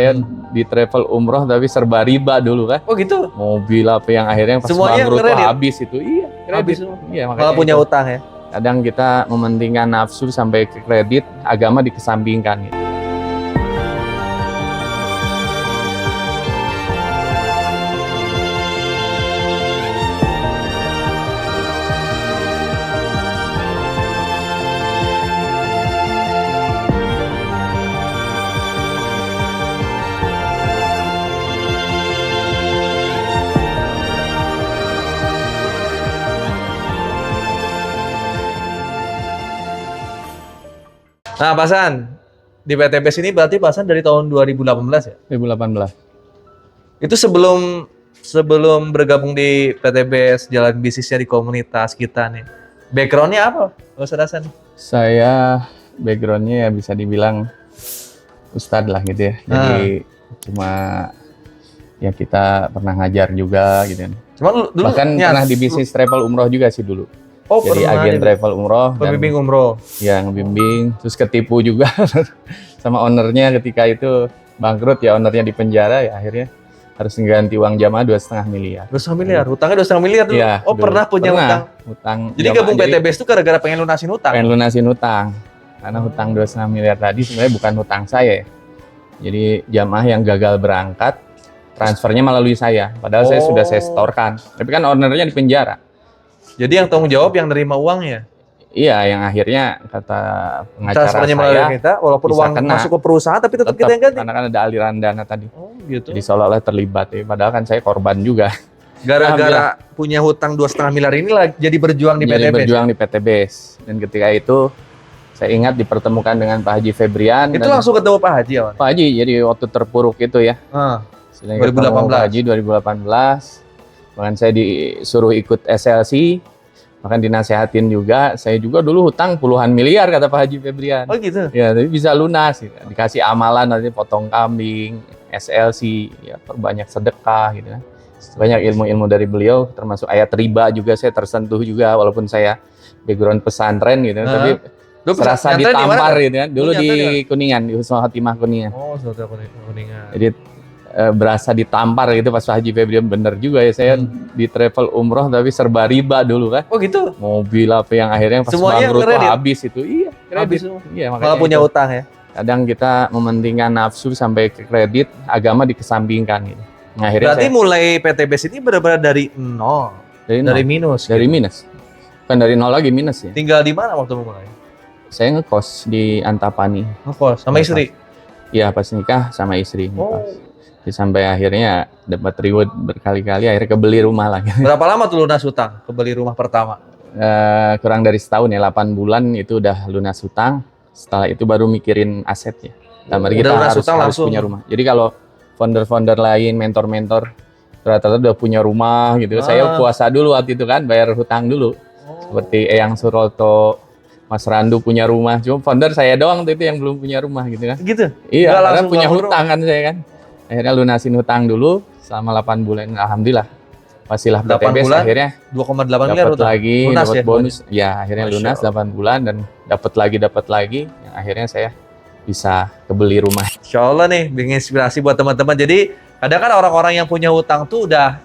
Saya di travel umroh tapi serba riba dulu kan. Oh gitu? Mobil apa yang akhirnya pas Semuanya bangkrut tuh kredit? habis itu. Iya, kredit. Habis semua? Iya, Malah makanya punya itu. utang ya? Kadang kita mementingkan nafsu sampai ke kredit, agama dikesampingkan gitu. Nah, Pak Hasan, di PTBS ini berarti Pak Hasan dari tahun 2018 ya? 2018. Itu sebelum bergabung di PTBS, jalan bisnisnya di komunitas kita nih. Backgroundnya apa, Pak Hasan? Saya backgroundnya ya bisa dibilang ustadz lah gitu ya. Jadi cuma ya kita pernah ngajar juga gitu kan. Cuma dulu Bahkan pernah di bisnis travel umroh juga sih dulu. Oh, Jadi pernah agen travel umroh dan pembimbing umroh. ya ngebimbing, terus ketipu juga sama ownernya ketika itu bangkrut ya, ownernya di penjara ya akhirnya harus mengganti uang jamaah 2,5 miliar. 2,5 miliar, hutangnya 2,5 miliar dulu. Iya, Oh, dulu. pernah punya Hutang Jadi jamaah. gabung PTBS itu gara-gara pengen lunasin hutang. Pengen lunasin hutang. Karena hutang 2,5 miliar tadi sebenarnya bukan hutang saya ya. Jadi jamaah yang gagal berangkat transfernya melalui saya. Padahal saya sudah saya setorkan. Tapi kan ownernya di penjara. Jadi yang tanggung jawab yang nerima uangnya. Iya, yang akhirnya kata pengacara Transfernya saya melalui kita, walaupun bisa uang kena. masuk ke perusahaan, tapi tetap kita yang ganti. Karena kan ada aliran dana tadi. Oh gitu. Jadi seolah-olah terlibat ya. Padahal kan saya korban juga. Gara-gara punya hutang 2,5 miliar ini lah jadi berjuang di Jadi PTBS. berjuang di PTBS. Dan ketika itu saya ingat dipertemukan dengan Pak Haji Febrian. Itu dan langsung ketemu Pak Haji awalnya. Pak Haji, jadi waktu terpuruk itu ya. Istilahnya 2018. ketemu Pak Haji 2018. Bahkan saya disuruh ikut SLC. Bahkan dinasehatin juga. Saya juga dulu hutang puluhan miliar kata Pak Haji Febrian. Oh gitu. Ya, tapi bisa lunas. Gitu. Dikasih amalan nanti potong kambing, SLC, ya perbanyak sedekah gitu kan. Banyak ilmu-ilmu dari beliau, termasuk ayat riba juga saya tersentuh juga walaupun saya background pesantren gitu, tapi serasa ditampar gitu kan. Dulu di Kuningan, di Husnul Khotimah Kuningan. Oh, sudah Kuningan. Jadi berasa ditampar gitu pas Pak Haji Febrian, bener juga ya saya di travel umroh tapi serba riba dulu kan. Oh gitu. Mobil apa yang akhirnya pas Semuanya bangkrut tuh kredit? habis itu. Iya, Habis kredit. semua? Iya, Malah punya itu. utang ya. Kadang kita mementingkan nafsu sampai ke kredit, agama dikesampingkan gitu. Nah, akhirnya Berarti saya mulai PTBS ini benar-benar dari nol, dari dari nol, minus. dari gitu. minus. Bukan dari nol lagi minus ya. Tinggal di mana waktu mulai? Saya ngekos di Antapani. Ngekos sama istri. Iya, pas nikah sama istri Oh. ngekos. Jadi sampai akhirnya dapat reward berkali-kali, akhirnya kebeli rumah lagi. Berapa lama tuh lunas hutang? Kebeli rumah pertama. Kurang dari setahun ya, 8 bulan itu udah lunas hutang. Setelah itu baru mikirin asetnya. Dan Udah kita lunas harus hutang langsung. punya rumah. Jadi kalau founder-founder lain, mentor-mentor rata-rata udah punya rumah gitu. Saya puasa dulu waktu itu kan, bayar hutang dulu. Seperti Eyang Suroto, Mas Randu punya rumah. Cuma founder saya doang tuh itu yang belum punya rumah gitu kan. Gitu? Iya, Nggak karena langsung punya bangun hutang kan saya kan. Akhirnya lunasin hutang dulu selama 8 bulan. Alhamdulillah. Pastilah 8 PTBS bulan, akhirnya 2,8 miliar dapat hutang. lagi, Lunas dapat ya, bonus. Ya, akhirnya Masya lunas Allah. 8 bulan dan dapat lagi. Yang akhirnya saya bisa kebeli rumah. Insya Allah nih, bikin inspirasi buat teman-teman. Jadi kadang kan orang-orang yang punya hutang tuh udah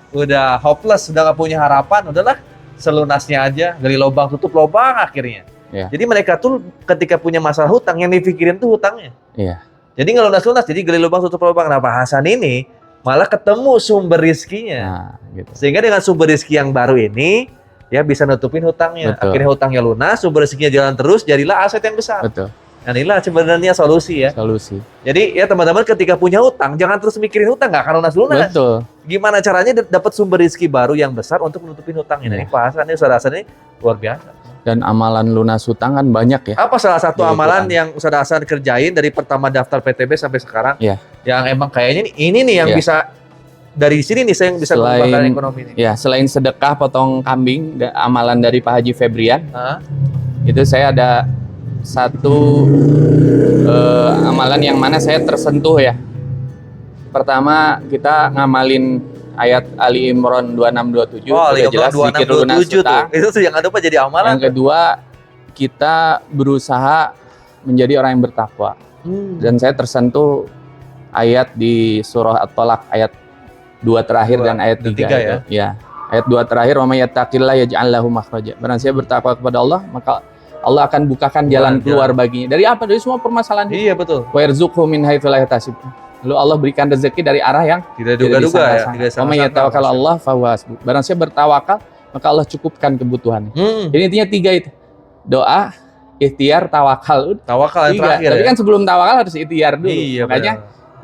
hopeless, udah gak punya harapan, udahlah selunasnya aja, gali lubang tutup lubang akhirnya. Ya. Jadi mereka tuh ketika punya masalah hutang yang dipikirin tuh hutangnya. Iya. Jadi nggak lunas-lunas, jadi gali lubang tutup lubang. Nah, Pak Hasan ini malah ketemu sumber rizkinya. Nah, gitu. Sehingga dengan sumber rizki yang baru ini, ya bisa nutupin hutangnya. Betul. Akhirnya hutangnya lunas, sumber rizkinya jalan terus, jadilah aset yang besar. Betul. Nah, inilah sebenarnya solusi ya. Solusi. Jadi ya teman-teman ketika punya hutang, jangan terus mikirin hutang, nggak akan lunas-lunas. Betul. Gimana caranya dapat sumber rizki baru yang besar untuk menutupin hutangnya. Nah, ini Pak Hasan ini Ustaz Hasan ini luar biasa. Dan amalan lunas hutang kan banyak ya. Apa salah satu Di amalan Quran. yang Ustaz Hasan kerjain dari pertama daftar PTB sampai sekarang? Iya. Yang emang kayaknya ini nih yang Iya. bisa dari sini nih saya yang bisa mengembangkan ekonomi ini. Ya, selain sedekah potong kambing, amalan dari Pak Haji Febrian, Hah? itu saya ada satu amalan yang mana saya tersentuh ya. Pertama, kita ngamalin ayat Ali Imran 2627. Oh, udah jelas zikir lunas 2627 tuh. hutang. Itu tuh yang ada apa jadi amalan. Yang kedua, kita berusaha menjadi orang yang bertakwa. Dan saya tersentuh ayat di surah At-Tolaq ayat 2 terakhir dan ayat 3 3 itu. Ya. Ayat 2 terakhir, wa may yattaqillah yaj'al lahu makhraja. Barang siapa bertakwa kepada Allah, maka Allah akan bukakan jalan keluar baginya. Dari apa? Dari semua permasalahan. Iya betul. Wa yarzuqhu min haitsu la yahtasib. Lalu Allah berikan rezeki dari arah yang Tidak duga-duga ya. Wa may yatawakkal 'ala Allah fa huwa hasbuh. Barang siapa bertawakal, maka Allah cukupkan kebutuhannya. Jadi intinya 3 itu. Doa, ikhtiar, tawakal. Tawakal yang 3. terakhir. Tapi kan sebelum tawakal harus ikhtiar dulu. Iya, Makanya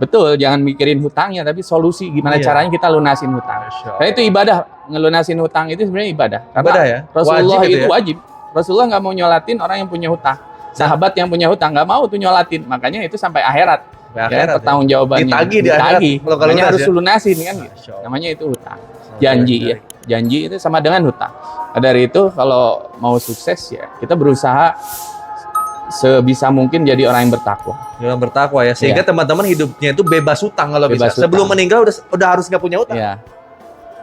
betul, jangan mikirin hutangnya, tapi solusi gimana caranya kita lunasin hutang. Karena itu ibadah, ngelunasin hutang itu sebenarnya ibadah. Karena ibadah ya? Rasulullah Wajib itu wajib. Rasulullah nggak mau nyolatin orang yang punya hutang. Sahabat yang punya hutang nggak mau tuh nyolatin. Makanya itu sampai akhirat. Ya, pertanggungjawabannya. Ditagih di akhirat. Makanya harus lunasin kan gitu. Namanya itu hutang. Janji ya. Janji itu sama dengan hutang. Dari itu kalau mau sukses ya kita berusaha sebisa mungkin jadi orang yang bertakwa. Yang bertakwa ya, sehingga teman-teman hidupnya itu bebas hutang kalau Bebas bisa. Sebelum meninggal udah harus nggak punya hutang. Ya.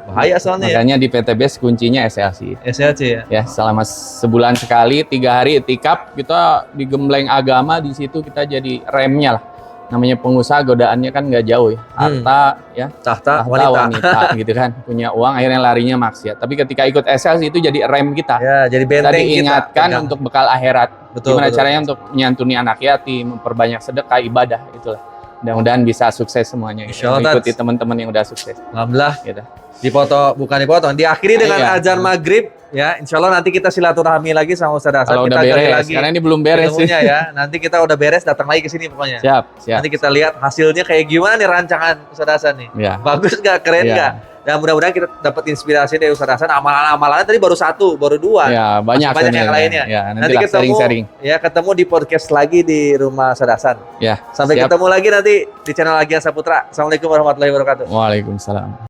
Bahaya soalnya. Makanya di PTBS kuncinya SLC. SLC ya. Ya, selama sebulan sekali, 3 hari itikaf kita digembleng agama, di situ kita jadi remnya lah. Namanya pengusaha godaannya kan nggak jauh ya. Harta ya, tahta wanita gitu kan. Punya uang akhirnya larinya maksiat. Tapi ketika ikut SLC itu jadi rem kita. Ya, jadi benteng kita diingatkan kita. untuk bekal akhirat. Gimana caranya betul. untuk menyantuni anak yatim, memperbanyak sedekah, ibadah itulah. Mudah-mudahan bisa sukses semuanya. Gitu. Ikuti teman-teman yang udah sukses. Alhamdulillah. Gitu. Diakhiri dengan azan maghrib ya. Insya Allah nanti kita silaturahmi lagi sama Ustaz Hasan. Kalau kita udah beres, lagi karena ini belum beres ilmunya ya. Nanti kita udah beres datang lagi ke sini pokoknya. Siap. Nanti kita lihat hasilnya kayak gimana nih rancangan Ustaz Hasan nih. Ya. Bagus nggak, keren nggak? Dan mudah-mudahan kita dapat inspirasi dari Ustaz Hasan. Amalan-amalannya tadi baru 1, baru 2. Ya, banyak yang lainnya. Ya, nanti ketemu sharing. Ya, ketemu di podcast lagi di rumah Ustaz Hasan. Ya. Sampai ketemu lagi nanti di channel Agian Saputra. Assalamualaikum warahmatullahi wabarakatuh. Waalaikumsalam.